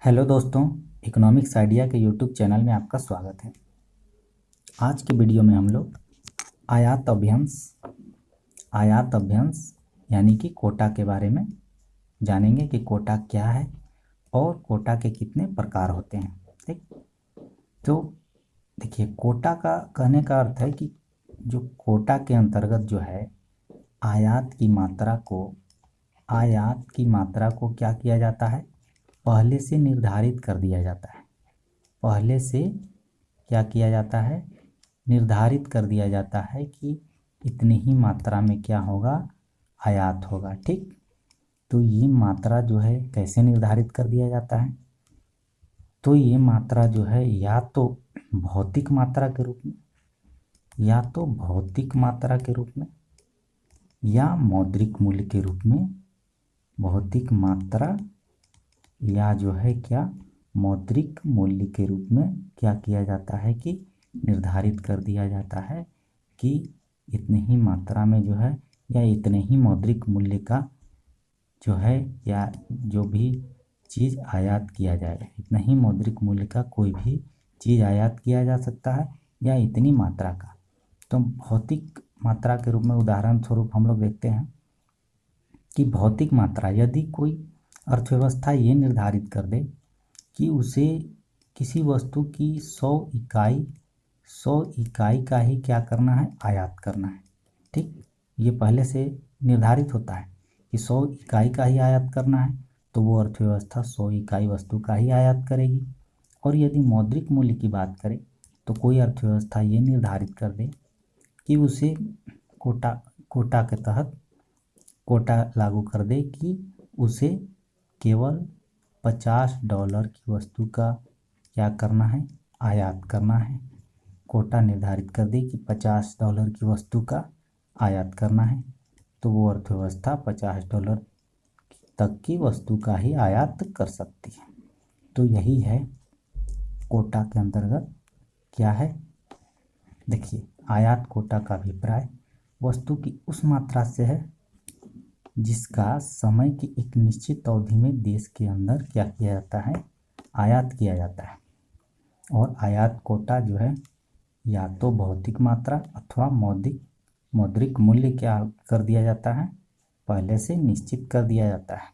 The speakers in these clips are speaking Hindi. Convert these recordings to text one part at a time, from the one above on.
हेलो दोस्तों, इकोनॉमिक्स आइडिया के यूट्यूब चैनल में आपका स्वागत है। आज के वीडियो में हम लोग आयात अभ्यंश यानी कि कोटा के बारे में जानेंगे कि कोटा क्या है और कोटा के कितने प्रकार होते हैं। ठीक, तो देखिए, कोटा का कहने का अर्थ है कि जो कोटा के अंतर्गत जो है आयात की मात्रा को क्या किया जाता है, पहले से निर्धारित कर दिया जाता है। पहले से क्या किया जाता है, निर्धारित कर दिया जाता है कि इतनी ही मात्रा में क्या होगा, आयात होगा। ठीक, तो ये मात्रा जो है कैसे निर्धारित कर दिया जाता है, तो ये मात्रा जो है या तो भौतिक मात्रा के रूप में या मौद्रिक मूल्य के रूप में, भौतिक मात्रा या जो है क्या मौद्रिक मूल्य के रूप में क्या किया जाता है कि निर्धारित कर दिया जाता है कि इतनी ही मात्रा में जो है या इतने ही मौद्रिक मूल्य का जो है या जो भी चीज़ आयात किया जाएगा, इतना ही मौद्रिक मूल्य का कोई भी चीज़ आयात किया जा सकता है या इतनी मात्रा का। तो भौतिक मात्रा के रूप में उदाहरण स्वरूप हम लोग देखते हैं कि भौतिक मात्रा, यदि कोई अर्थव्यवस्था ये निर्धारित कर दे कि उसे किसी वस्तु की 100 इकाई का ही क्या करना है, आयात करना है। ठीक, ये पहले से निर्धारित होता है कि 100 इकाई का ही आयात करना है, तो वो अर्थव्यवस्था 100 इकाई वस्तु का ही आयात करेगी। और यदि मौद्रिक मूल्य की बात करें तो कोई अर्थव्यवस्था ये निर्धारित कर दे कि उसे कोटा के तहत कोटा लागू कर दे कि उसे केवल $50 की वस्तु का क्या करना है, आयात करना है। कोटा निर्धारित कर दे कि $50 की वस्तु का आयात करना है, तो वो अर्थव्यवस्था $50 तक की वस्तु का ही आयात कर सकती है। तो यही है कोटा के अंतर्गत क्या है। देखिए, आयात कोटा का अभिप्राय वस्तु की उस मात्रा से है जिसका समय की एक निश्चित अवधि में देश के अंदर क्या किया जाता है, आयात किया जाता है। और आयात कोटा जो है या तो भौतिक मात्रा अथवा मौद्रिक मूल्य क्या कर दिया जाता है, पहले से निश्चित कर दिया जाता है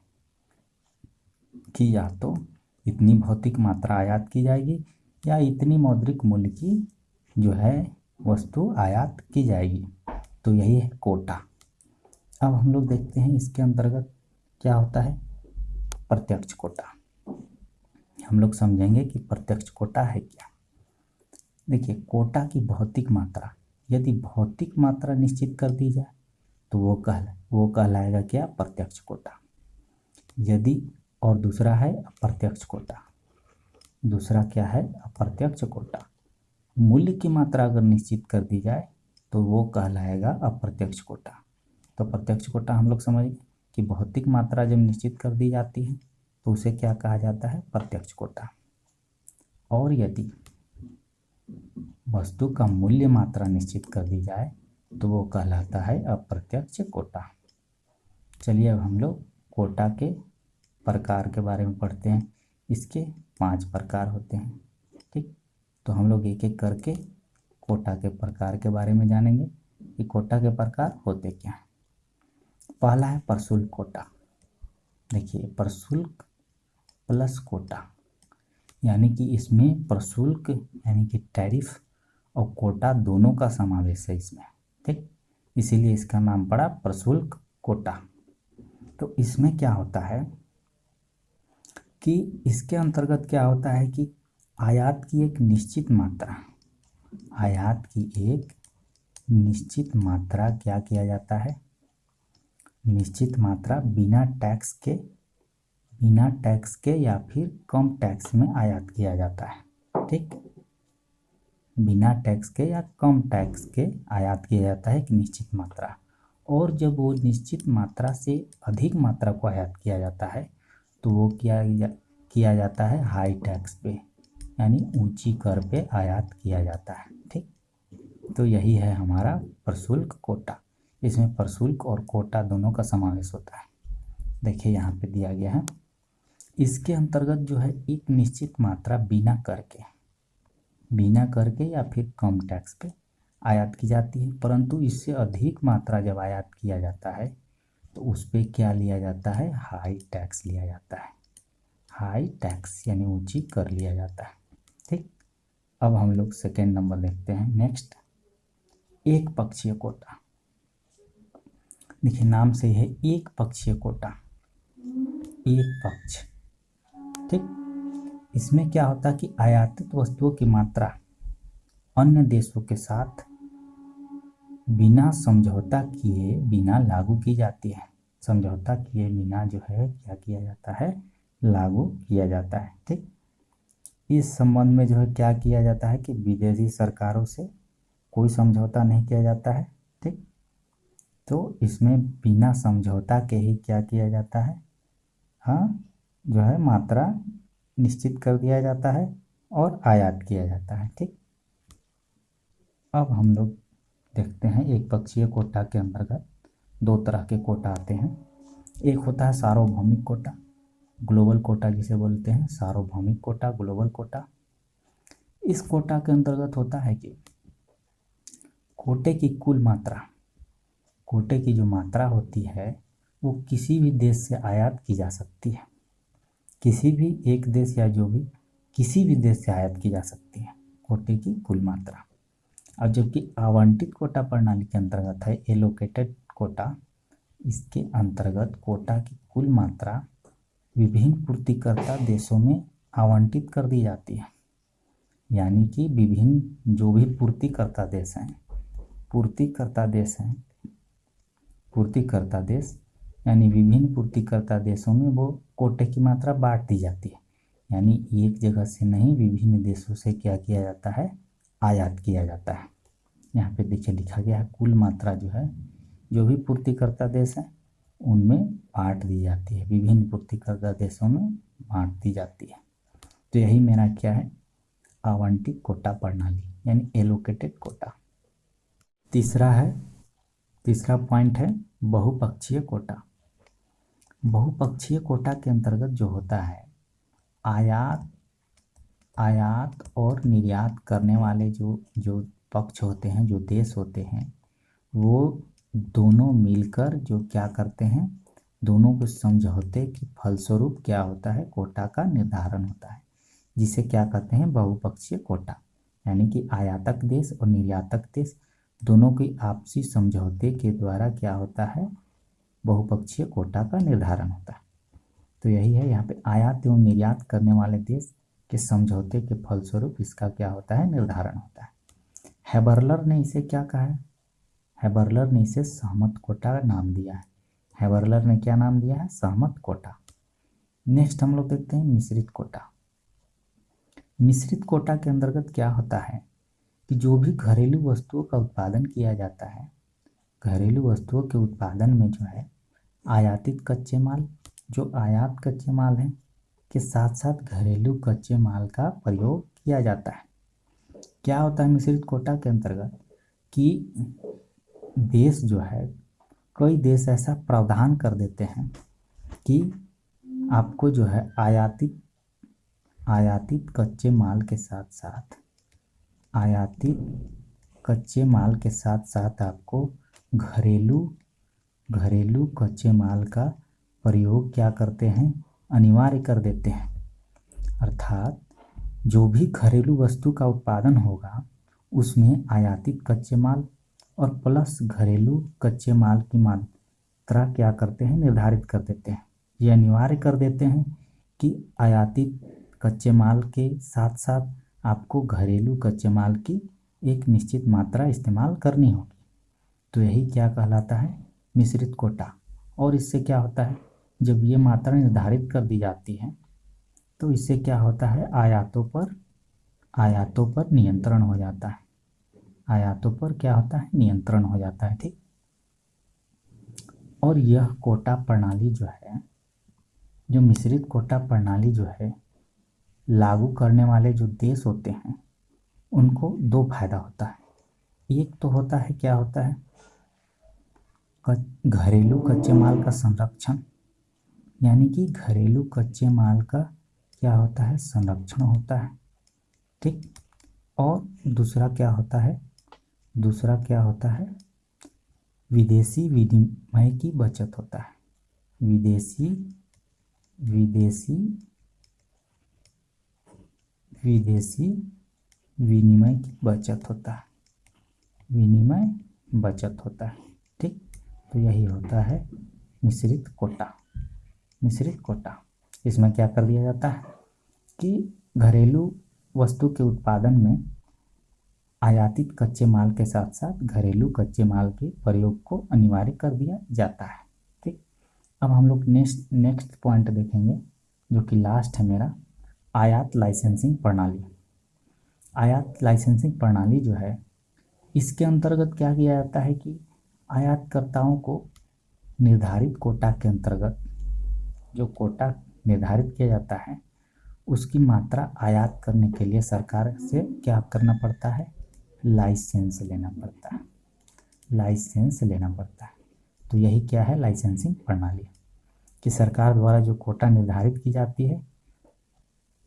कि या तो इतनी भौतिक मात्रा आयात की जाएगी या इतनी मौद्रिक मूल्य की जो है वस्तु आयात की जाएगी। तो यही है कोटा। अब हम लोग देखते हैं इसके अंतर्गत क्या होता है, प्रत्यक्ष कोटा। हम लोग समझेंगे कि प्रत्यक्ष कोटा है क्या। देखिए, कोटा की भौतिक मात्रा, यदि भौतिक मात्रा निश्चित कर दी जाए तो वो कहलाएगा क्या, प्रत्यक्ष कोटा। यदि और दूसरा है अप्रत्यक्ष कोटा। दूसरा क्या है, अप्रत्यक्ष कोटा। मूल्य की मात्रा अगर निश्चित कर दी जाए तो वो कहलाएगा अप्रत्यक्ष कोटा। तो प्रत्यक्ष कोटा हम लोग समझ गए कि भौतिक मात्रा जब निश्चित कर दी जाती है तो उसे क्या कहा जाता है, प्रत्यक्ष कोटा। और यदि वस्तु का मूल्य मात्रा निश्चित कर दी जाए तो वो कहलाता है अप्रत्यक्ष कोटा। चलिए अब हम लोग कोटा के प्रकार के बारे में पढ़ते हैं। इसके 5 प्रकार होते हैं। ठीक, तो हम लोग एक एक करके कोटा के प्रकार के बारे में जानेंगे कि कोटा के प्रकार होते क्या हैं। पहला है प्रशुल्क कोटा। देखिए, प्रशुल्क प्लस कोटा, यानी कि इसमें प्रशुल्क यानी कि टैरिफ और कोटा दोनों का समावेश है इसमें। ठीक, इसीलिए इसका नाम पड़ा प्रशुल्क कोटा। तो इसमें क्या होता है कि इसके अंतर्गत क्या होता है कि आयात की एक निश्चित मात्रा क्या किया जाता है, निश्चित मात्रा बिना टैक्स के या फिर कम टैक्स में आयात किया जाता है। ठीक, बिना टैक्स के या कम टैक्स के आयात किया जाता है एक निश्चित मात्रा। और जब वो निश्चित मात्रा से अधिक मात्रा को आयात किया जाता है तो वो किया जाता है हाई टैक्स पे, यानी ऊंची कर पे आयात किया जाता है। ठीक, तो यही है हमारा प्रशुल्क कोटा। इसमें प्रशुल्क और कोटा दोनों का समावेश होता है। देखिए यहाँ पे दिया गया है, इसके अंतर्गत जो है एक निश्चित मात्रा बिना कर के या फिर कम टैक्स पे आयात की जाती है, परंतु इससे अधिक मात्रा जब आयात किया जाता है तो उस पर क्या लिया जाता है, हाई टैक्स लिया जाता है। हाई टैक्स यानी ऊंची कर लिया जाता है। ठीक, अब हम लोग सेकेंड नंबर देखते हैं। नेक्स्ट, एक पक्षीय कोटा। देखिए नाम से है एक पक्षीय कोटा, एक पक्ष। ठीक, इसमें क्या होता है कि आयातित वस्तुओं की मात्रा अन्य देशों के साथ बिना समझौता किए बिना लागू की जाती है। समझौता किए बिना जो है क्या किया जाता है, लागू किया जाता है। ठीक, इस संबंध में जो है क्या किया जाता है कि विदेशी सरकारों से कोई समझौता नहीं किया जाता है। ठीक, तो इसमें बिना समझौता के ही क्या किया जाता है, हाँ जो है मात्रा निश्चित कर दिया जाता है और आयात किया जाता है। ठीक, अब हम लोग देखते हैं एक पक्षीय कोटा के अंतर्गत दो तरह के कोटा आते हैं। एक होता है सार्वभौमिक कोटा, ग्लोबल कोटा जिसे बोलते हैं, सार्वभौमिक कोटा, ग्लोबल कोटा। इस कोटा के अंतर्गत होता है कि कोटे की कुल मात्रा, कोटे की जो मात्रा होती है वो किसी भी देश से आयात की जा सकती है। किसी भी एक देश या जो भी किसी भी देश से आयात की जा सकती है कोटे की कुल मात्रा। और जबकि आवंटित कोटा प्रणाली के अंतर्गत है एलोकेटेड कोटा, इसके अंतर्गत कोटा की कुल मात्रा विभिन्न पूर्तिकर्ता देशों में आवंटित कर दी जाती है। यानी कि विभिन्न जो भी पूर्तिकर्ता देश हैं, पूर्तिकर्ता देश यानी विभिन्न पूर्तिकर्ता देशों में वो कोटे की मात्रा बांट दी जाती है। यानी एक जगह से नहीं, विभिन्न देशों से क्या किया जाता है, आयात किया जाता है। यहाँ पे देखिए लिखा गया है कुल मात्रा जो है जो भी पूर्तिकर्ता देश हैं उनमें बांट दी जाती है, विभिन्न पूर्तिकर्ता देशों में बांट दी जाती है। तो यही मेरा क्या है, आवंटित कोटा प्रणाली यानी एलोकेटेड कोटा। तीसरा पॉइंट है बहुपक्षीय कोटा। बहुपक्षीय कोटा के अंतर्गत जो होता है आयात और निर्यात करने वाले जो पक्ष होते हैं, जो देश होते हैं, वो दोनों मिलकर जो क्या करते हैं, दोनों के समझौते के फलस्वरूप क्या होता है, कोटा का निर्धारण होता है, जिसे क्या कहते हैं, बहुपक्षीय कोटा। यानी कि आयातक देश और निर्यातक देश दोनों के आपसी समझौते के द्वारा क्या होता है, बहुपक्षीय कोटा का निर्धारण होता है। तो यही है, यहाँ पे आयात एवं निर्यात करने वाले देश के समझौते के फलस्वरूप इसका क्या होता है, निर्धारण होता है। हैबर्लर ने इसे क्या कहा है, हैबर्लर ने इसे सहमत कोटा नाम दिया है। हैबर्लर ने क्या नाम दिया है, सहमत कोटा। नेक्स्ट हम लोग देखते हैं मिश्रित कोटा। मिश्रित कोटा के अंतर्गत क्या होता है कि जो भी घरेलू वस्तुओं का उत्पादन किया जाता है, घरेलू वस्तुओं के उत्पादन में जो है आयातित कच्चे माल, जो आयात कच्चे माल हैं के साथ साथ घरेलू कच्चे माल का प्रयोग किया जाता है। क्या होता है मिश्रित कोटा के अंतर्गत कि देश जो है, कई देश ऐसा प्रावधान कर देते हैं कि आपको जो है आयातित कच्चे माल के साथ साथ आपको घरेलू कच्चे माल का प्रयोग क्या करते हैं, अनिवार्य कर देते हैं। अर्थात जो भी घरेलू वस्तु का उत्पादन होगा उसमें आयातित कच्चे माल और प्लस घरेलू कच्चे माल की मात्रा क्या करते हैं, निर्धारित कर देते हैं। ये अनिवार्य कर देते हैं कि आयातित कच्चे माल के साथ साथ आपको घरेलू कच्चे माल की एक निश्चित मात्रा इस्तेमाल करनी होगी। तो यही क्या कहलाता है, मिश्रित कोटा। और इससे क्या होता है, जब ये मात्रा निर्धारित कर दी जाती है तो इससे क्या होता है, आयातों पर नियंत्रण हो जाता है। आयातों पर क्या होता है, नियंत्रण हो जाता है। ठीक, और यह कोटा प्रणाली जो है, जो मिश्रित कोटा प्रणाली जो है, लागू करने वाले जो देश होते हैं उनको दो फायदा होता है। एक तो होता है, क्या होता है, घरेलू कच्चे माल का संरक्षण, यानी कि घरेलू कच्चे माल का क्या होता है, संरक्षण होता है। ठीक। और दूसरा क्या होता है, दूसरा क्या होता है, विदेशी विनिमय की बचत होता है। विदेशी विदेशी विदेशी विनिमय की बचत होता है, विनिमय बचत होता है। ठीक। तो यही होता है मिश्रित कोटा। मिश्रित कोटा, इसमें क्या कर दिया जाता है कि घरेलू वस्तु के उत्पादन में आयातित कच्चे माल के साथ साथ घरेलू कच्चे माल के प्रयोग को अनिवार्य कर दिया जाता है। ठीक। अब हम लोग नेक्स्ट पॉइंट देखेंगे जो कि लास्ट है मेरा, आयात लाइसेंसिंग प्रणाली। आयात लाइसेंसिंग प्रणाली जो है, इसके अंतर्गत क्या किया जाता है कि आयातकर्ताओं को निर्धारित कोटा के अंतर्गत जो कोटा निर्धारित किया जाता है उसकी मात्रा आयात करने के लिए सरकार से क्या करना पड़ता है, लाइसेंस लेना पड़ता है। लाइसेंस लेना पड़ता है। तो यही क्या है, लाइसेंसिंग प्रणाली, कि सरकार द्वारा जो कोटा निर्धारित की जाती है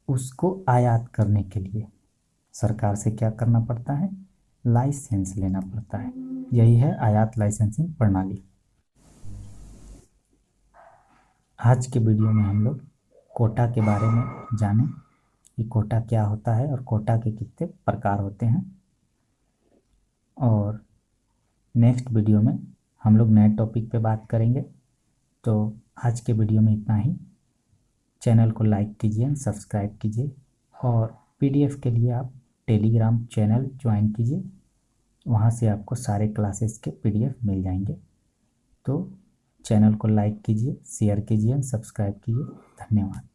उसको आयात करने के लिए सरकार से क्या करना पड़ता है, लाइसेंस लेना पड़ता है। यही है आयात लाइसेंसिंग प्रणाली। आज के वीडियो में हम लोग कोटा के बारे में जाने कि कोटा क्या होता है और कोटा के कितने प्रकार होते हैं। और नेक्स्ट वीडियो में हम लोग नए टॉपिक पे बात करेंगे। तो आज के वीडियो में इतना ही। चैनल को लाइक कीजिए, सब्सक्राइब कीजिए और पीडीएफ के लिए आप टेलीग्राम चैनल ज्वाइन कीजिए, वहाँ से आपको सारे क्लासेस के पीडीएफ मिल जाएंगे। तो चैनल को लाइक कीजिए, शेयर कीजिए, सब्सक्राइब कीजिए। धन्यवाद।